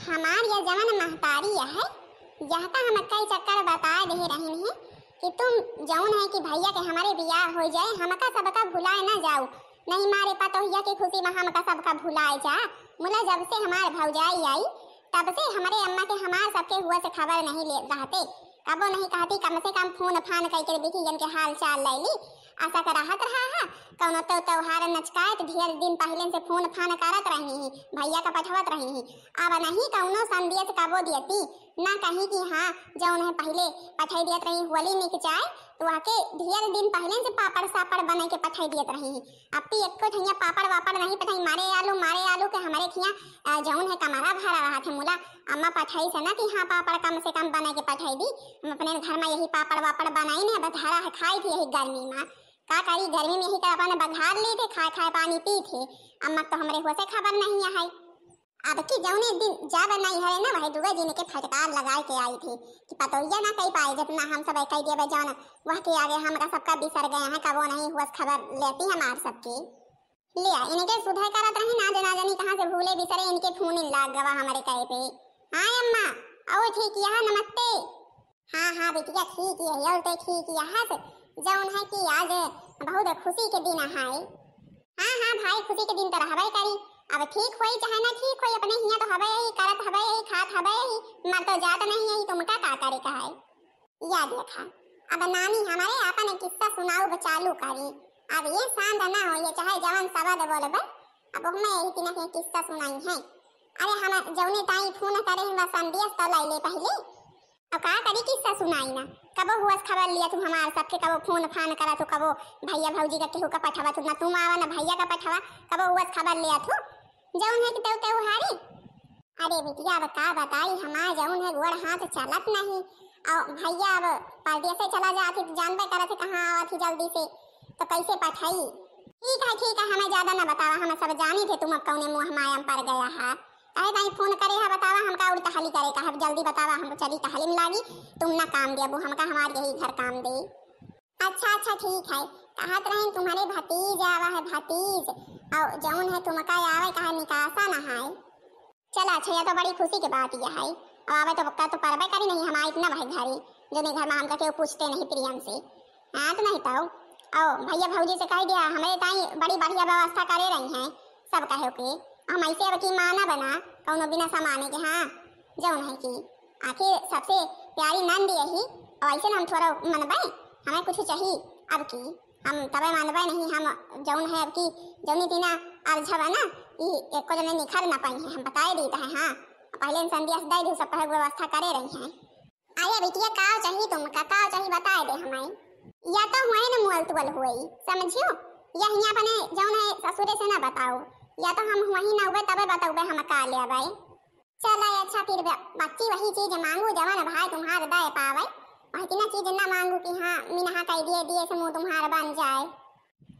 हमार यह जवन महतारी है यह का हम कई चक्कर बता दे रहे हैं कि तुम जौन है कि भैया के हमारे बियाह हो जाए हमका सबका भुलाए ना जाओ। नहीं मारे पतोहिया की खुशी में हमका सबका भुलाए जा। मुला जब से हमारे भौजाई आई तब से हमारे अम्मा के हमार सबके हुआ से खबर नहीं ले रहते। कबो नहीं कहती कम से कम फोन फान करके देखी जन के हाल चाल लैली। आशा कर राहत रहा है कौन तो त्योहार नचकाए तो ढेर दिन पहले से फोन फान करत रही भैया का पठवत रही। अब नहीं कौनो संदेश कबो दियती ना कहीं कि हाँ जौन है पहले पठाई दियत रही होली निक जाए तो आके ढेर दिन पहले से पापड़ सापड़ बना के पठाई दियत रही। अब तो एको ठैया पापड़ वापड़ नहीं पठाई मारे आलू के हमारे खिया जौन है कमारा भरा रहा थे। मुला अम्मा पठाई से ना कि हाँ पापड़ कम से कम बना के पठाई दी। हम अपने घर में यही पापड़ वापड़ बनाई ने बधारा है खाई थी यही गर्मी में। का करी गर्मी में यही कर अपन बघार ली थे खाए खाए पानी पी थे। अम्मा तो हमारे हुआ से खबर नहीं है। अब की जौने दिन जब नहीं है ना वही दुआ जी ने के फटकार लगाए के आई थी कि पतोहिया ना कही पाए जितना हम सब कह दिए जौन वह के आगे हमरा सबका बिसर गए हैं कबो नहीं हुआ खबर लेती हमार सबकी लिया इनके सुधार करत रही ना जानी कहां से भूले बिसरे इनके फोन लाग गवा हमारे कहे पे। हां अम्मा आओ ठीक यहां नमस्ते। हां बेटिया ठीक है और तो ठीक यहां से जौन है कि आज बहुत खुशी के दिन है। हां भाई खुशी के दिन तो रहबे करी। अब ठीक होई चाहे ना ठीक होई अपने हिया तो हबे ही करत हबे ही खात हबे ही मर तो जात नहीं है तुमका का करे का है। याद रखा अब नानी हमारे अपन किस्सा सुनाओ चालू करी। अब ये सांद ना हो ये चाहे जवान शब्द बोलबे अब हमें यही तीन के किस्सा सुनाई है। अरे हम जौने ताई फोन करे हम संदेश तो ले पहले अब का करी किस्सा सुनाई ना कबो हुआ खबर लिया तू हमार सबके कबो फोन फान करा तू कबो भैया भौजी का केहू का पठवा तू ना तुम आवा ना भैया का पठवा कबो हुआ खबर लिया तू जौन है कि त्योहारी। अरे बिटिया अब का बताई हमार जौन है गोड़ हाथ चलत नहीं और भैया अब परदेश से चला जाती तो जानबे करत कहां आवत जल्दी से तो कैसे पठाई। ठीक है हमें ज्यादा ना बतावा हम सब जानी थे तुम अब कौने मुंह माया पर गया है। अरे भाई फोन करे है बतावा हमका उल्टा हली करे का है जल्दी बतावा हमको चली टहली में लागी तुम ना काम दे वो हमका हमार यही घर काम दे। अच्छा ठीक है कहत रही तुम्हारे भतीज आवा है भतीज और जौन है तुमका आवे कहा निकासा ना है। चला अच्छा ये तो बड़ी खुशी की बात यह है। अब आवे तो पक्का तो परबे करी नहीं हमारा इतना भाई घरी जो नहीं घर में हमका केहू पूछते नहीं प्रियम से। हाँ तो नहीं तो आओ भैया भौजी से कह दिया हमें ताई बड़ी बढ़िया व्यवस्था करे रही हैं सब कहे के हम ऐसे अब की माना बना कौनो बिना सामाने के। हाँ जौन है कि आखिर सबसे प्यारी नंद यही और ऐसे हम थोड़ा मनबे हमें कुछ चाहिए अब की हम तबे मानबे नहीं हम जौन है अब की जौनी तीना अर्झवा ना ये एको जने निखर ना पाई है हम बताए देता है। हाँ पहले संदेश दे दी सब पर व्यवस्था करे रही हैं। अरे बिटिया का चाहिए तुमका का चाहिए बताए दे हमें या तो हुए ना मुअल तुअल हुई समझियो या हिया बने जौन है ससुरे से ना बताओ या तो हम वही ना हुए तबे बताओ हम का ले आवे। चला अच्छा फिर बच्ची वही चीज मांगू जवान भाई तुम्हारे दे पावे वही तीना चीज ना मांगू कि हाँ मिनहा कह दिए से मुंह तुम्हारा बन जाए।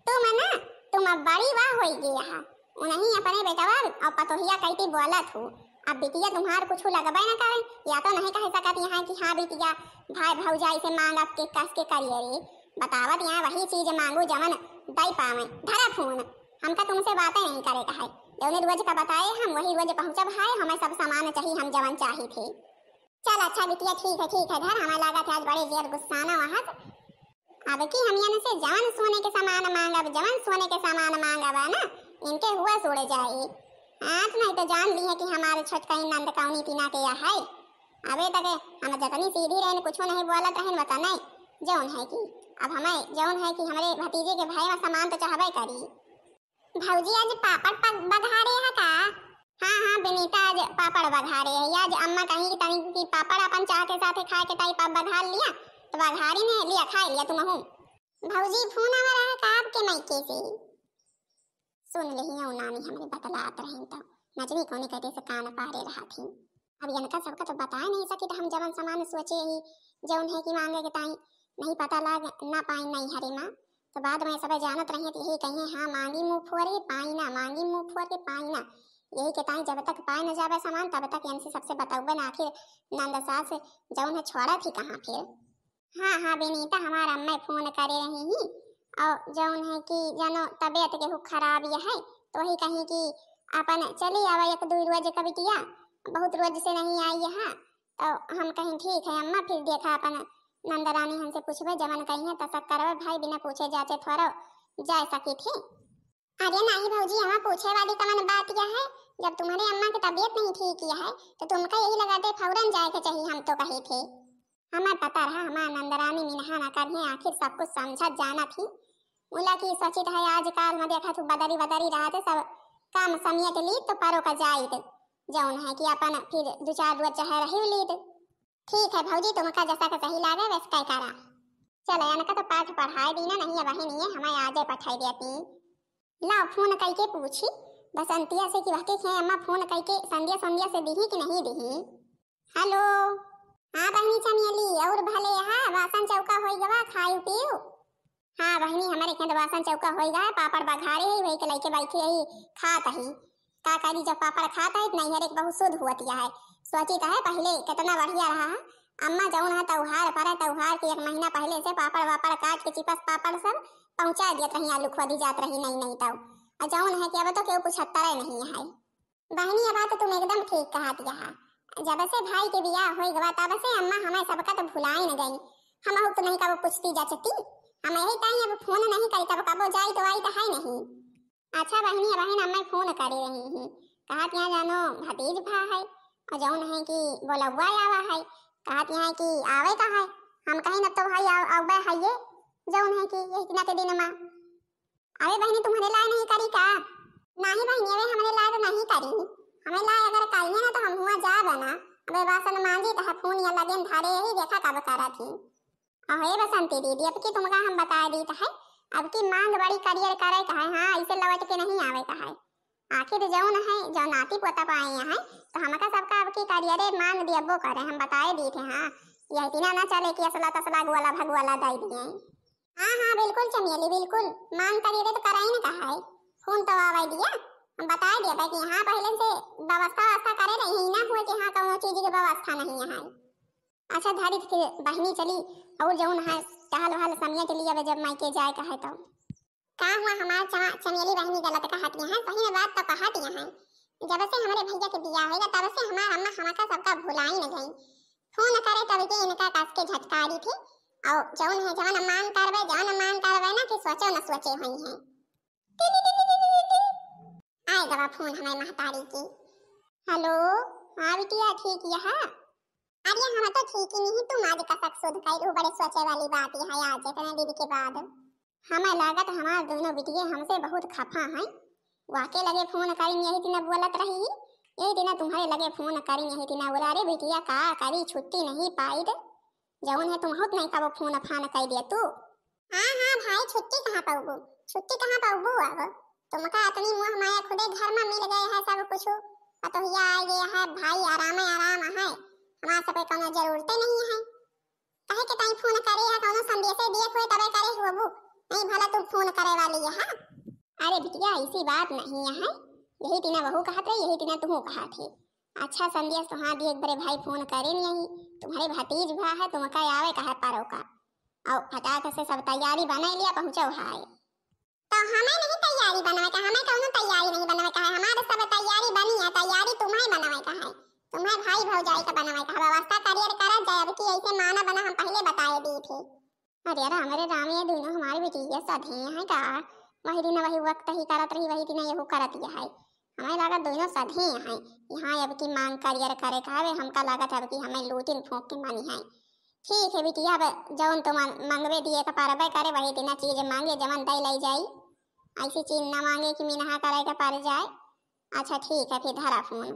तुम ना तुम अब बड़ी वाह होई गई है उन्हीं अपने बेटवा और पतोहिया कहती बोलत हूँ अब बिटिया तुम्हार कुछ लगबे ना करे या तो नहीं कह सकत यहाँ कि हाँ बिटिया भाई भौजाई से मांग अब के कस के करिए रे बतावत यहाँ वही चीज मांगू जवन दई पावे धरा फोन हमका तुमसे बातें नहीं करे का है जौने रोज का बताए हम वही रोज पहुंचब है हमें सब सामान चाहिए हम जवन चाही थे। चल अच्छा बिटिया ठीक है धर हमें लगा था आज बड़े देर गुस्साना वहां अब की हम यहाँ से जवन सोने के सामान मांगब जवन सोने के सामान मांगब ना इनके हुआ सोड़े जाए। हाँ तो नहीं तो जान ली है कि हमारे छठ कहीं नंद कौनी तीना के या है अबे तक हम जतनी सीधी रहे कुछ नहीं बोलत रहे बता नहीं जौन है कि अब हमें जौन है कि हमारे भतीजे के भाई में सामान तो चाहबे करी। भौजी आज पापड़ बघारे है का। हाँ बेनीता आज पापड़ बघारे है आज अम्मा कहीं की पापड़ अपन चाह के साथ खाए के ताई पाप बघार लिया तो बघारी ने लिया खा लिया तुम हूँ। भौजी फोन आ रहा है का आपके मायके से सुन रही है नानी हमारे बतलात रहे तो नजरी कोने कहते से कान पारे रहा थी। अब इनका सबका तो बता नहीं सकी तो हम जवन सामान सोचे ही जौन है कि मांगे के ताई नहीं पता लग ना पाई नहीं हरे माँ तो बाद में सब जानत रहे तो यही कहिए हाँ मांगी मुँह फोड़े पाई ना मांगी मुँह फोड़े पाई ना यही के ताई जब तक पाए न जावे सामान तब तक इनसे सबसे बताऊबे ना आखिर नंद सास जौन है छोड़ा थी कहाँ फिर। हाँ बेनीता हमारा अम्मा फोन करे रही ही और जौन है कि जानो तबीयत के खराब यह है तो वही कहीं कि अपन चली आवा एक दो रोज कभी किया बहुत रोज से नहीं आई यहाँ, तो हम कहीं ठीक है अम्मा, फिर देखा अपन नंदरानी हमसे पूछबे जवन कहीं है तसक करवे भाई, बिना पूछे जाते थोड़ा जा सकी थी। अरे नहीं भौजी, हमें पूछे वाली कमन बात यह है, जब तुम्हारे अम्मा की तबीयत नहीं ठीक किया है तो तुमका यही लगाते फौरन जाए के चाहिए, हम तो कही थे। हमें पता रहा हमारा नंदरानी मिनहा ना करने, आखिर सब कुछ समझा जाना थी। बोला कि सचित है आजकल में देखा तू बदरी बदरी रहा थे, सब काम समियत ली तो परो का जाइत जौन है कि अपन फिर दो चार रोज चाहे रही लीद। ठीक है भौजी, तुमका जैसा का सही लागे वैसे कह करा। चल अनका तो पाठ पढ़ाए दी ना, नहीं है वही नहीं है हमें आजे पठाई देती। ला फोन करके पूछी बसंतिया से कि वहके खे अम्मा फोन करके संध्या संध्या से दिही कि नहीं दिही। हेलो, हाँ बहनी चमेली, और भले हाँ वासन चौका होई गवा खाई पियो। हाँ बहनी, हमारे खेत वासन चौका होई गया, पापड़ बघारे है वही के लइके बैठे ही खात ही। का करी जब पापड़ खाता है नहीं हर एक बहुत शुद्ध होतिया है। सोची है पहले कितना बढ़िया रहा है, अम्मा जौन है त्योहार पर त्योहार के 1 महीना पहले से पापड़ वापड़ काट के चिपस पापड़ सब पहुंचा दिया रही, आलू खोदी जात रही नहीं नहीं तब जौन है कि अब तो केहू पूछता नहीं है। बहनी ये बात तुम एकदम ठीक कहा दिया है, जब से भाई के बियाह हो गवा तब से अम्मा हमें सबका तो भुलाई न गई। हम तो नहीं कब पूछती जाचती, हम यही टाइम अब फोन नहीं करी तब कबो जाई तो आई तो है नहीं। अच्छा बहनी बहन अम्मा फोन करे रही हूँ, कहा यहाँ जानो भतीज भा है और जौन है कि बोलवा आवा है, कहा यहाँ कि आवे का है, हम कहीं न तो भाई आवे है ये जौन है कि इतना के दिन में अरे बहनी तुम्हारे लाए नहीं करी का? नहीं बहनी अरे हमारे लाए तो नहीं करी, हमें लाए अगर करिए ना तो हम हुआ जा बना। अबे बासन मांगी तो फोन या लगन धारे ही देखा कब करा थी। अहे बसंती दीदी अब की तुमका हम बता दी है, अब की मांग बड़ी करियर करे का है, हाँ ऐसे लौट के नहीं आवे का है। आखिर जौन है जो नाती पोता पाए हैं तो हमका सबका अब की करियरे मांग दियबो करे, हम बताए दी थे। हाँ यह इतना ना चले कि असला तसला गुवाला भगवाला दे दिए। हाँ हाँ बिल्कुल चमेली बिल्कुल, मांग करिए तो कराई ना कहा है, फोन तो आवाई दिया, हम बता दिया था कि हाँ पहले से व्यवस्था करे रही ना हुए कि हाँ कौन चीज की व्यवस्था नहीं है। अच्छा धारी फिर बहनी चली और जौन है टहल वहल समिया चली अब जब मायके जाए कहे तो का हुआ हमार चमेली बहनी गलत कहती है, सही में बात तो कहती है। जब से हमारे भैया के बियाह होगा तब से हमार अम्मा हमका सबका भुलाई न गई, फोन करे तब के इनका कस के झटकारी थी और जौन है जवन मान करवे ना कि सोचो न सोचे हुई है। आए गवा फोन हमारे महतारी की। हेलो, हाँ बिटिया ठीक है? अरे हम तो ठीक ही नहीं, तुम आज कसक शुद्ध कई बड़े सोचे वाली बात है आज इतने दिन के बाद। हमें लागत हमारे दोनों बिटिया हमसे बहुत खफा हैं, वाके लगे फोन करी यही दिन बोलत रही, यही दिन तुम्हारे लगे फोन करी यही दिन बोला अरे बिटिया का करी छुट्टी नहीं पाई जौन है तुम होत नहीं कब फोन फान कर दिया तू। हाँ हाँ भाई छुट्टी कहाँ पाऊबू अब तुमका इतनी मुँह माया खुदे घर में मिल गए है सब कुछ, पतोहिया आ गया है भाई आराम है, हमारा सब कोनो जरूरत नहीं है कहे के टाइम फोन करे है कोनो संदेश दिए कोई तबे करे होबू, नहीं भला तुम फोन करे वाली है। अरे बिटिया ऐसी बात नहीं है, यही दिन वहू कहा थे यही दिन तुम कहा थे। अच्छा संदेश तो हाँ एक बड़े भाई फोन करे नहीं, तुम्हारे भतीज भा है तुमका आवे कहा पारो का और फटाक से सब तैयारी बना लिया पहुंचो है। तो हमें नहीं तैयारी बनावे का, हमें कौनो तैयारी नहीं बनावे का है, हमारे सब तैयारी बनी है, तैयारी तुम्हें बनावे का है, तुम्हें भाई भौजाई का बनावे का व्यवस्था करियर करा जाए अब की ऐसे माना बना हम पहले बताए दी थे। अरे यार हमारे राम ये दोनों हमारी बेटी सधे हैं का, वही दिन वही वक्त ही करत रही वही दिन यहू करत है, हमें लागत दोनों सधे हैं यहाँ अब की मांग करियर करे का है, हमका लागत अब की हमें लूटिन फूंक के मानी है। ठीक है बिटिया अब जौन तुम मंगवे दिए का पारबे करे वही दिन चीज मांगे जवन दई लाई जाई, ऐसी चीज ना मांगे कि मिनहा करे का पार जाए। अच्छा ठीक है फिर धरा फोन।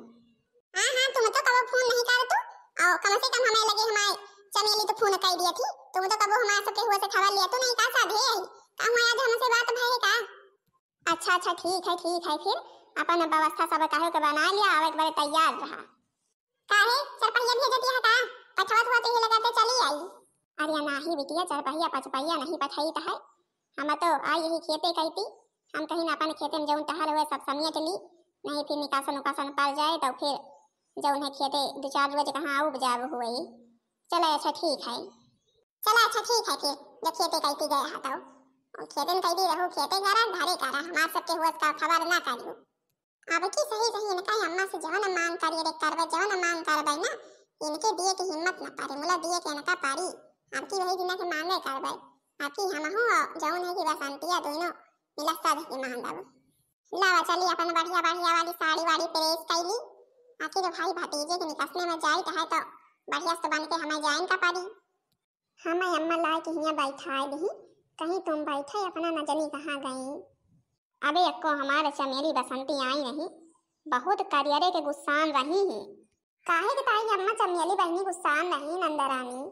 हाँ हाँ तुम तो कब फोन नहीं कर तू और कम से कम हमें लगे हमारे चमेली तो फोन कर दिया थी, तुम तो कब हमारे सबके हुआ से खबर लिया तो नहीं का साधे काम आज हमसे बात भई का। अच्छा ठीक है फिर अपन व्यवस्था सब काहे के बना लिया और एक बार तैयार रहा काहे चरपहिया भेज दिया का पछवा तो ही लगाते चली आई। अरे नहीं बिटिया चरपहिया पचपहिया नहीं पठाई का है, हम तो आई यही खेते कहती, हम कहीं अपन खेते में जौन टहल हुए सब समियत ली, नहीं फिर निकासन उकासन पड़ जाए तो फिर जौन है खेते 2-4 रोज कहाँ उपजाव हुए। चलो अच्छा ठीक है फिर जब खेते कहती गए हटाओ खेते में कहती रहो खेते करा घरे करा हमारे सबके हुआ का खबर ना करियो। अब की सही सही इनका अम्मा से जवन मांग करिए रे करबे जवन मांग करबे ना इनके दिए की हिम्मत ना पारे मुला दिए के इनका पारी अब की वही दिन के मांगे करबे अब की हम हो जवन है की बसंतिया दोनों मिला साथ के मांगब लावा चली अपन बढ़िया बढ़िया वाली साड़ी वाड़ी प्रेस कैली आखिर तो भाई भतीजे के निकसने में जाई है तो बढ़िया से बन के हमें जाइन का पारी हमें अम्मा ला के हिया बैठाए दी कहीं तुम बैठे अपना न जानी कहाँ गई अबे अक्को हमारे चमेली बसंती आई नहीं बहुत करियरे के गुस्सान रही है काहे के ताई अम्मा चमेली बहनी गुस्सान नहीं नंदरानी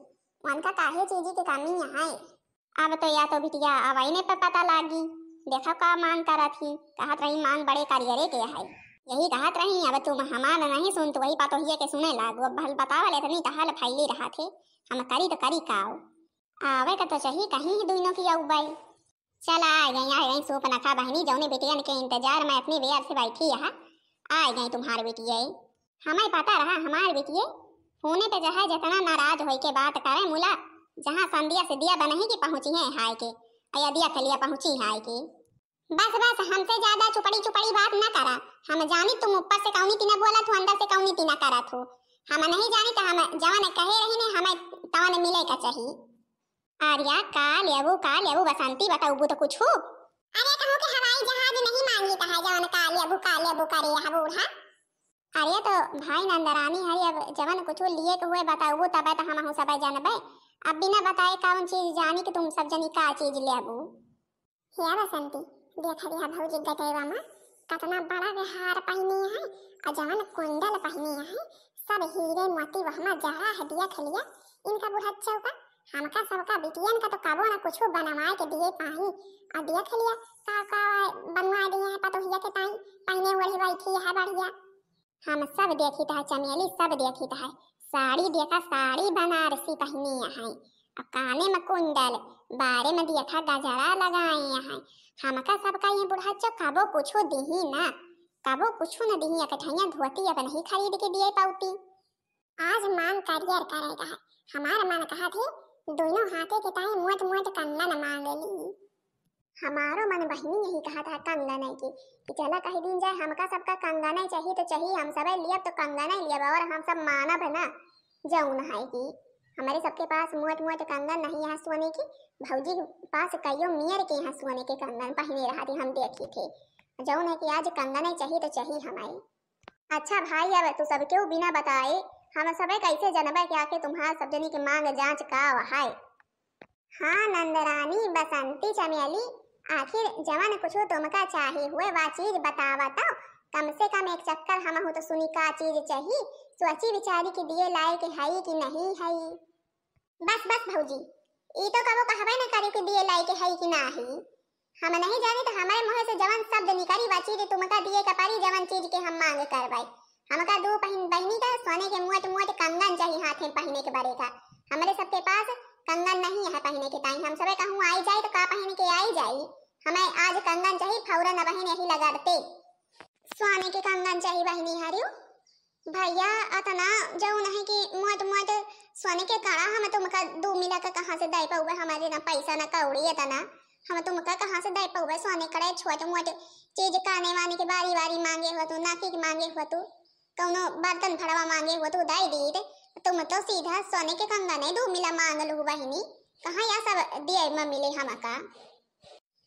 उनका काहे चीज की कमी है अब तो या तो बिटिया अवैने पे पता लागी देखा का मांग करा थी कहत रही मांग बड़े करियरे के है यही कहत रही अब तुम हमारा नहीं सुन तो वही पातो हिये के सुने लागो अब भल बतावा ले तनी कहल फैली रहा थे हम करी तो करी काओ आवे का तो चाहिए कहीं ही दोनों की आउबाई चल आ गई सूप नखा बहनी जौने बेटियन के इंतजार में अपनी बेर से बैठी है आ गई तुम्हारे बेटिए हमें पता रहा हमारे बेटिए होने पे जहाँ जितना नाराज होई के बात करे मुला जहाँ संदिया से दिया बनही की पहुंची है हाय के अया दिया खलिया पहुंची हाय की बस बस हमसे ज्यादा चुपड़ी चुपड़ी बात ना करा हम जानी तुम ऊपर से कौनी तीना बोला तू अंदर से कौनी तीना करा थो हम नहीं जानी तो हम जवान कहे रही ने हमें तवन मिले का चाहिए आर्या का लेबू बसंती बताऊ तो कुछ हो अरे कहूं कि हवाई जहाज नहीं मांगी कहा जवन का लेबू करे हबूढ़ा अरे तो भाई नंदरानी है अब जवन कुछ लिए के हुए बताऊ तब तो हम सब जानबे अब बिना बताए कौन चीज जानी कि तुम सब जनी का चीज लेबू हे बसंती देख रिया भौजी गटेवा में कितना बड़ा के हार पहनी है और जवन कुंडल पहनी है सब हीरे मोती वहमा जड़ा है दिया खलिया इनका बुढ़च्चा का हमका सबका बिटियन का तो कबो ना कुछ बनवाए के दिए पाही और दिया खलिया का बनवा दिए है पतोहिया के ताई पहने हुए बैठी है बढ़िया हम सब देखी है चमेली सब देखी है साड़ी देखा साड़ी बनारसी पहनी है और काने में कुंडल बारे में देखा गजरा लगाए हैं हमका सबका ये बुढ़ाचो कबो कुछो दिही ना कबो कुछो न दिही अकठैया धोती अब नहीं खरीद के दिए पाउती आज मान करियर करेगा है हमारा मन कहा थे दोनों हाथे के ताई मोट मोट कंगन मांग ली हमारो मन बहनी यही कहा था कंगन की कि चला कहीं दिन जाए हमका सबका कंगन चाहिए तो चाहिए हम सब लिया तो कंगन लिया और हम सब मानब ना जौन है कि हमारे सबके पास मोट मोट कंगन नहीं है सोने की भौजी के पास कईयों मियर के यहाँ सोने के कंगन पहने रहा थे हम देखी थे जौन है कि आज कंगन चाहिए तो चाहिए हमारे अच्छा भाई अब तू सब क्यों बिना बताए हम सब कैसे जनबे कि आके तुम्हारा सब जनी की मांग जांच का है हाँ नंदरानी बसंती चमेली आखिर जवन कुछ तुमका चाहिए हुए वह चीज बतावा तो कम से कम एक चक्कर हम हो तो सुनी का चीज चाहिए सोची विचारी के दिए लाए के है कि नहीं है बस बस भौजी ई तो कबो कहबे न करी के दिए लाए के है कि नहीं हम नहीं जाने तो हमारे मुंह से जवन शब्द निकली वह चीज तुमका दिए का पारी जवन चीज के हम मांग करवाई हमका दो बहनी का सोने के मोट मोट कंगन चाहिए हाथ में पहने के बारे का हमारे सबके पास कंगन नहीं है पहने के टाइम हम सबे कहूं आई जाए तो का पहन के आई जाई हमें आज कंगन चाहिए फौरन बहन यही लगाते सोने के कंगन चाहिए बहनी हरियो भैया अतना जौन है कि मोट मोट सोने के कड़ा हम तुमका 2 मिला का कहां से दे पाऊबे हमारे ना पैसा ना कौड़ी तना हम तुमका कहां से दे पाऊबे सोने कड़े छोटे मोटे चीज काने वाने के बारी बारी मांगे हो तो नाकी के मांगे हो तो कौनो बर्तन फड़वा मांगे हो तो दाई दी तुम तो सीधा सोने के कंगन 2 मिला मांग लो बहनी कहां या सब दिए में मिले हमका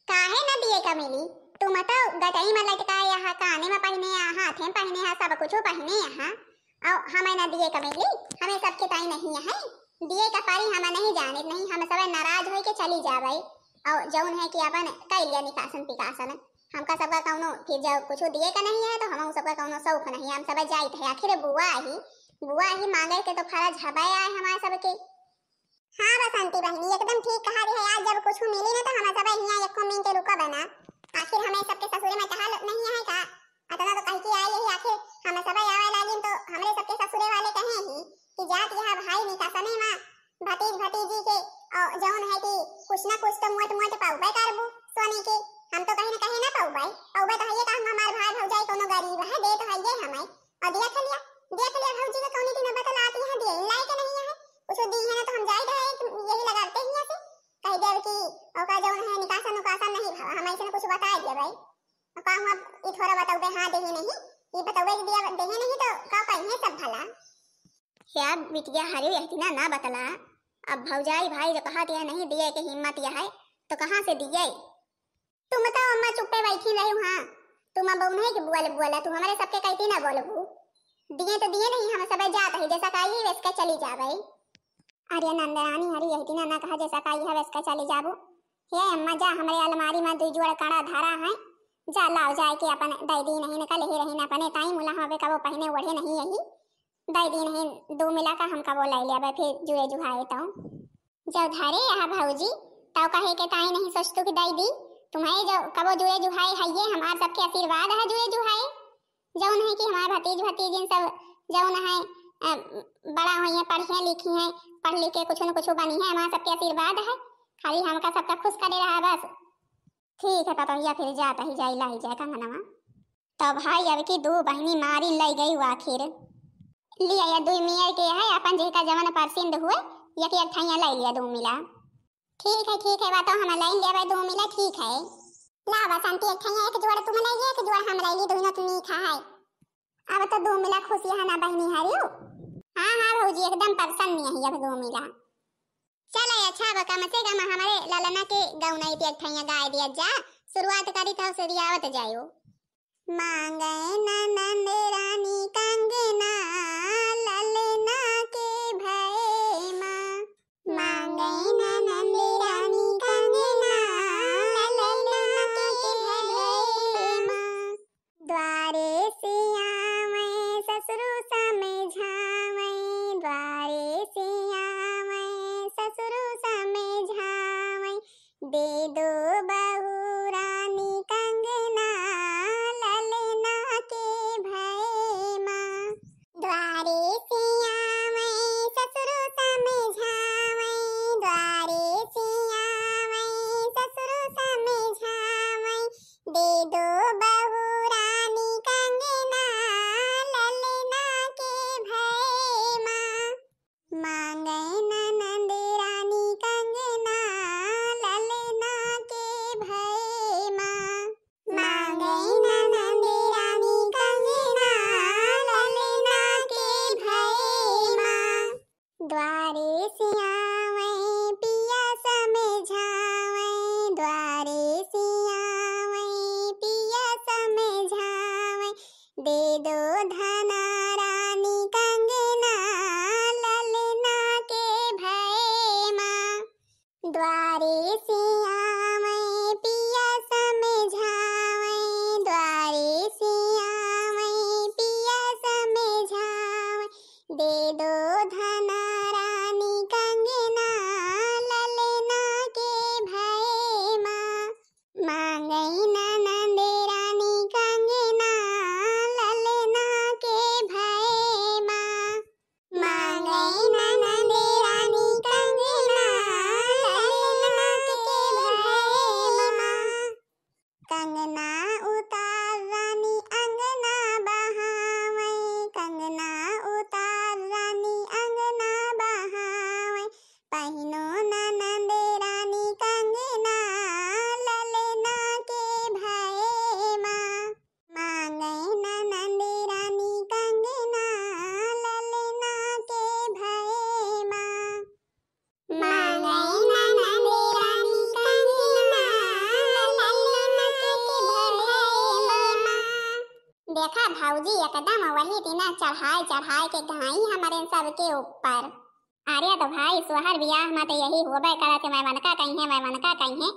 काहे ना दिए का मिली तुम तो गटई में लटकाए यहाँ काने में पहने यहाँ हाथ में पहने यहाँ सब कुछ पहने यहाँ और हमें ना दिए का मिली हमें सबके ताई नहीं है दिए का पारी हमें नहीं जाने नहीं हम सब नाराज हो के चली जावे और जौन है कि अपन कई लिया निकासन पिकासन हमका सबका कौनो फिर जब कुछ दिए का नहीं है तो हम सबका कौनो शौक नहीं हम सब जाइत है आखिर बुआ ही मांगे के तो फर्ज हबाए आए हमारे सबके हाँ बसंती बहनी एकदम ठीक कहा रही है आज जब कुछ मिली ना तो हम सब यहाँ एक मिनट रुका बना आखिर हमें सबके ससुरे में कहा नहीं है का अतना तो कह के आई यही आखिर हम सब आवे लागिन तो हमरे सबके ससुरे वाले कहे ही कि जात यह भाई निकासने में भतीजी के और जौन है कि कुछ ना कुछ तो मोट मोट पाउबे करबू सोने के हम तो कहीं ना पाउबे तो ये का हमार भाई भौजाई कोनो गरीब है दे तो है हमें और देख लिया भौजी के कौनी दिन बतलाती है दे लाई के नहीं है कुछ दी है ना तो हम जाए रहे यही लगाते ही ऐसे कह दे कि ओका जौन है निकासन नहीं हमें से कुछ बता दिया भाई का हम ई थोड़ा बताओ दे हां दे ही नहीं क्या बिटिया हरे यही ना बतला। अब भौजाई भाई जो कहा दिया नहीं दिए के हिम्मत यह है तो कहाँ से दिए। तुम बताओ अम्मा चुप्पे बैठी रही हो। हाँ तुम अब नहीं कि बुआ बुआ तुम हमारे सबके कहती ना बोलबू। दिए तो दिए नहीं हम सब जात है जैसा काई वैसा चली जावे। अरे नंदरानी हरी यही ना कहा जैसा काई है वैसा चली जाबू। हे अम्मा जा हमारे अलमारी में दो जोड़ कड़ा धारा है जा लाओ जाए के अपन दई दी नहीं निकल ही रही ना अपने ताई मुला हवे का वो पहने ओढ़े नहीं यही दई दी नहीं दो मिला का हमका वो लाई लिया फिर जुए जुहाए तो जब धारे यहाँ भौजी तब कहे के ताई नहीं सोच तू कि दई दी तुम्हारे जो कबो जुए जुहाए है ये हमारे सबके आशीर्वाद है जुए जुहाए जौन है कि हमारे भतीज भतीजिन सब जौन है बड़ा हुई है पढ़ी लिखी है पढ़ लिख के कुछ न कुछ बनी है हमारे सबके आशीर्वाद है खाली हमका सबका खुश करे रहा बस। ठीक है पतोहिया फिर जाता ही जाई लाई जाए कंगनवा तो भाई अब की दो बहनी मारी लाई गई आखिर लिया या दो मिया के है अपन जेका जवन परसिंद हुए एक एक ठैया लाई लिया दो मिला। ठीक है बात हम लाई लिया दो मिला ठीक है ला बसंती एक ठैया एक जोड़ तुम लाई एक जोड़ हम लाई ली दोनों तुम खा है अब तो दो मिला खुशी है ना बहनी हरियो। हाँ भौजी एकदम प्रसन्न नहीं है अब दो मिला। चल अच्छा बका मसे गा हमारे ललना के गौनाई पे ठैया गाय दिया जा शुरुआत करी था सरियावत जायो। मांगे नंद रानी कंगना ललना के भय मां मांगे नंद रानी कंगना ललना के भय मां द्वारे से आवे ससुरु समझावे द्वारे से आवे ससुरु समझावे दे दो बहू रानी कंगना ललना के भय मां द्वारे से आवे ससुरु समझावे द्वारे से आवे ससुरु समझावे दे दो बहू रानी कंगना ललना के भय मां मांगे नंद रानी कंगना ललना के भय मां मांगे नंद रानी कंगना ललना के भय मां द्वारे से आवे पिया समझावे द्वारे से आवे पिया समझावे दे दो धना रानी कंगना ललना के भय मां द्वारे से आवे पिया समझावे द्वारे से आवे पिया समझावे दे दो धना रानी कंगना ललना के भय मां मांगे नंद रानी कंगना ललना के भय मां मांगे नंद रानी कंगना ललना के भय मां कंगना उतार रानी अंगना बहावे कंगना उतार रानी अंगना बहावे पहिनो नंद रानी कंगना ललना के भय मां मांगे नंद रानी कंगना ललना के भय मां मांगे नंद रानी कंगना ललना के भय मां। देखा भाऊजी एकदम वही दिना चढ़ाए के गई हमारे सबके ऊपर। अरे तो भाई सोहर बियाह में तो यही होबे करत मैं मनका कहीं है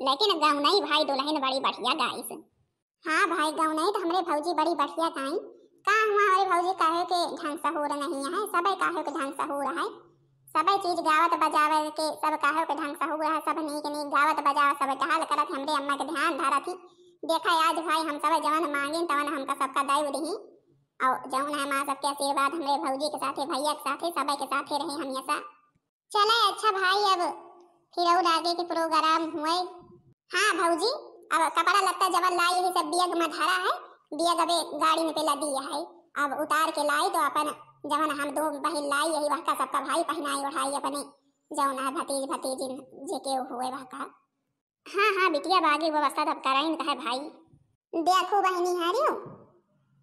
लेकिन गाँव नहीं भाई दुल्हन बड़ी बढ़िया गाइस। हाँ भाई गाँव नहीं तो हमरे भौजी बड़ी बढ़िया गाई का हुआ हमारे भौजी काहे के ढंग सहूर नहीं है सबे काहे के ढंग सहूर है सबे चीज गावत बजावे के सब काहे के ढंग सहूर है सब नीक गावत बजावा सब टहल करत हमरे अम्मा के ध्यान धरत ही देखा आज भाई हम सब जवन मांगे तवन हमका सबका दाई दही और जौन है माँ सबके आशीर्वाद हमरे भौजी के साथे भैया के साथे सबे के साथे रहे हमेशा। चले अच्छा भाई अब फिर और आगे के प्रोग्राम हुए। हाँ भौजी अब कपड़ा लत्ता जवन लाई है सब बियग में धरा है बियग अबे गाड़ी में पे लदी है अब उतार के लाई तो अपन जवन हम दो बहन लाई यही वह का सबका भाई पहनाई उठाई अपने जौन है भतीज भतीजिन जेके हुए वह का। हाँ बिटिया बागी व्यवस्था तब कराइन कहे भाई देखो बहनी हारियो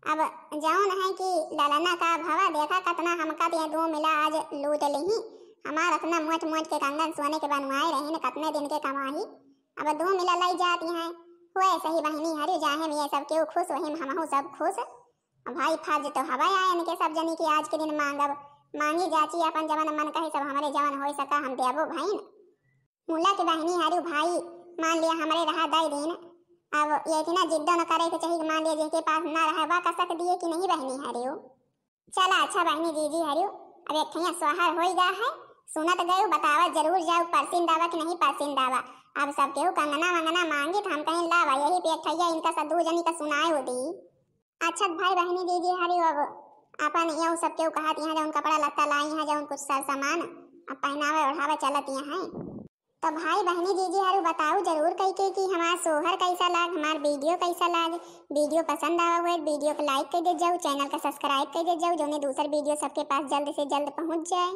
अब जौन है कि ललना का भवा देखा कतना हमका ते दो मिला आज लूट लेही हमार अपना मोट मोट के कंगन सोने के बनवाए रहे न कितने दिन के कमाही अब दो मिला लई जाती हैं हुए सही बहनी हरी जाहे में ये सब केहू खुश वही हमहू सब खुश। अब भाई फर्ज तो हवा आए इनके सब जनी की आज के दिन मांगब मांगी जाची अपन जवन मन कहे सब हमारे जवन हो सका हम देबो भाई मुला की बहनी हरी भाई मान लिया हमारे रहा दई दिन अब ये इतना जिद्द न करे के चाहिए मान लिया जिनके पास ना रहा बा कसक दिए कि नहीं बहनी हरियो चला अच्छा बहनी जी हरियो अब एक ठैया सोहर हो गया है सुनत गयो बतावा जरूर जाओ परसिन दावा कि नहीं परसिन दावा अब सब केहू कंगना वंगना मांगे तो हम कहीं लावा यही पे एक ठैया इनका सब दू जनी का सुनाए होती। अच्छा भाई बहनी जी हरियो अब अपन यू सब केहू कहत यहाँ जौन कपड़ा लत्ता लाई हैं जौन कुछ सामान अब पहनावे ओढ़ावे चलत यहाँ है तो भाई बहनी जी हरु बताओ जरूर कही के कि हमारा सोहर कैसा लाग हमार वीडियो कैसा लाग वीडियो पसंद आवा हुए वीडियो को लाइक कर दे जाओ चैनल का सब्सक्राइब कर दे जाओ जो दूसर वीडियो सबके पास जल्द से जल्द पहुंच जाए।